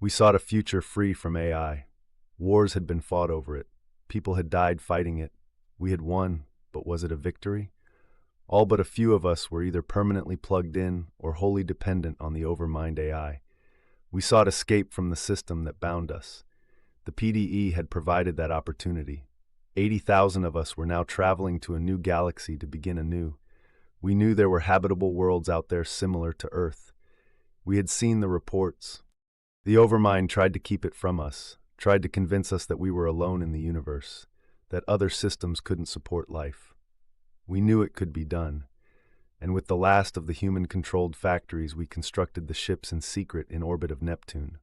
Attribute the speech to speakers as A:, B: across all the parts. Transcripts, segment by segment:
A: We sought a future free from AI. Wars had been fought over it. People had died fighting it. We had won, but was it a victory? All but a few of us were either permanently plugged in or wholly dependent on the overmined AI. We sought escape from the system that bound us. The PDE had provided that opportunity. 80,000 of us were now traveling to a new galaxy to begin anew. We knew there were habitable worlds out there similar to Earth. We had seen the reports. The Overmind tried to keep it from us, tried to convince us that we were alone in the universe, that other systems couldn't support life. We knew it could be done, and with the last of the human-controlled factories, we constructed the ships in secret in orbit of Neptune.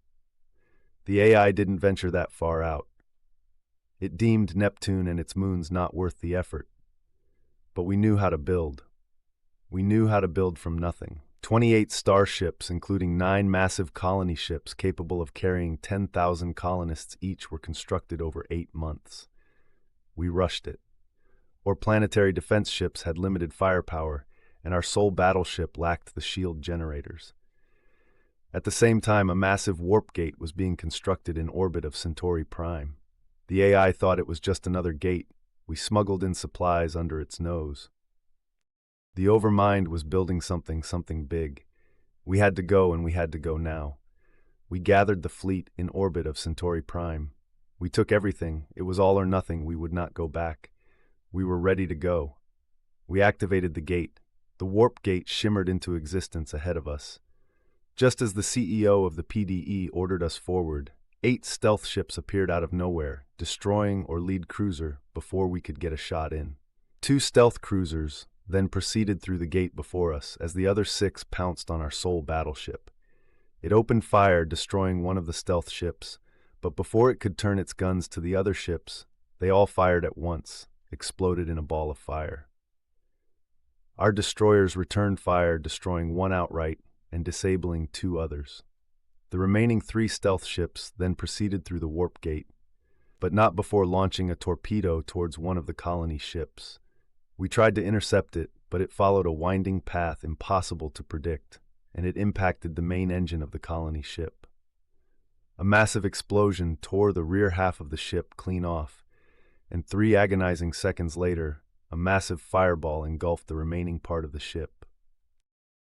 A: The AI didn't venture that far out. It deemed Neptune and its moons not worth the effort. But we knew how to build. We knew how to build from nothing. 28 starships, including 9 massive colony ships capable of carrying 10,000 colonists each, were constructed over 8 months. We rushed it. Our planetary defense ships had limited firepower, and our sole battleship lacked the shield generators. At the same time, a massive warp gate was being constructed in orbit of Centauri Prime. The AI thought it was just another gate. We smuggled in supplies under its nose. The Overmind was building something big. We had to go, and we had to go now. We gathered the fleet in orbit of Centauri Prime. We took everything. It was all or nothing. We would not go back. We were ready to go. We activated the gate. The warp gate shimmered into existence ahead of us. Just as the CEO of the PDE ordered us forward, 8 stealth ships appeared out of nowhere, destroying our lead cruiser before we could get a shot in. 2 stealth cruisers then proceeded through the gate before us as the other 6 pounced on our sole battleship. It opened fire, destroying one of the stealth ships, but before it could turn its guns to the other ships, they all fired at once, exploded in a ball of fire. Our destroyers returned fire, destroying 1 outright and disabling 2 others. The remaining 3 stealth ships then proceeded through the warp gate, but not before launching a torpedo towards one of the colony ships. We tried to intercept it, but it followed a winding path impossible to predict, and it impacted the main engine of the colony ship. A massive explosion tore the rear half of the ship clean off, and 3 agonizing seconds later, a massive fireball engulfed the remaining part of the ship.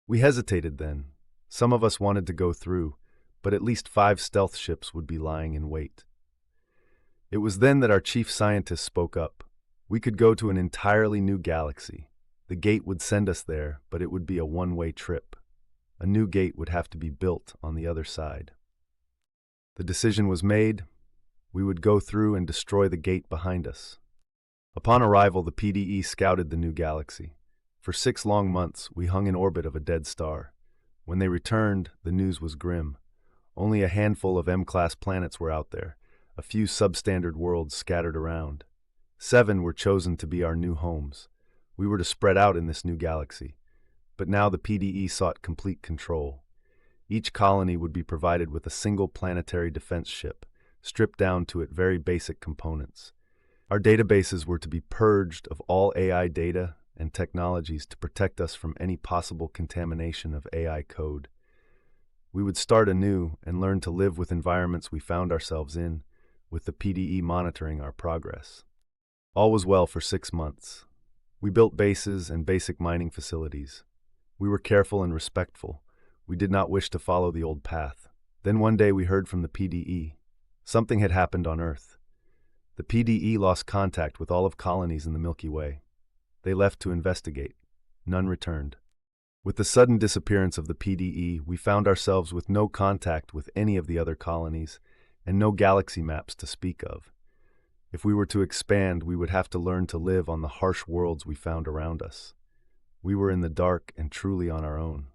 A: We hesitated then. Some of us wanted to go through, but at least 5 stealth ships would be lying in wait. It was then that our chief scientist spoke up. We could go to an entirely new galaxy. The gate would send us there, but it would be a one-way trip. A new gate would have to be built on the other side. The decision was made. We would go through and destroy the gate behind us. Upon arrival, the PDE scouted the new galaxy. For 6 long months, we hung in orbit of a dead star. When they returned, the news was grim. Only a handful of M-class planets were out there, a few substandard worlds scattered around. 7 were chosen to be our new homes. We were to spread out in this new galaxy. But now the PDE sought complete control. Each colony would be provided with a single planetary defense ship, stripped down to its very basic components. Our databases were to be purged of all AI data and technologies to protect us from any possible contamination of AI code. We would start anew and learn to live with environments we found ourselves in, with the PDE monitoring our progress. All was well for 6 months. We built bases and basic mining facilities. We were careful and respectful. We did not wish to follow the old path. Then one day we heard from the PDE. Something had happened on Earth. The PDE lost contact with all of colonies in the Milky Way. They left to investigate. None returned. With the sudden disappearance of the PDE, we found ourselves with no contact with any of the other colonies and no galaxy maps to speak of. If we were to expand, we would have to learn to live on the harsh worlds we found around us. We were in the dark and truly on our own.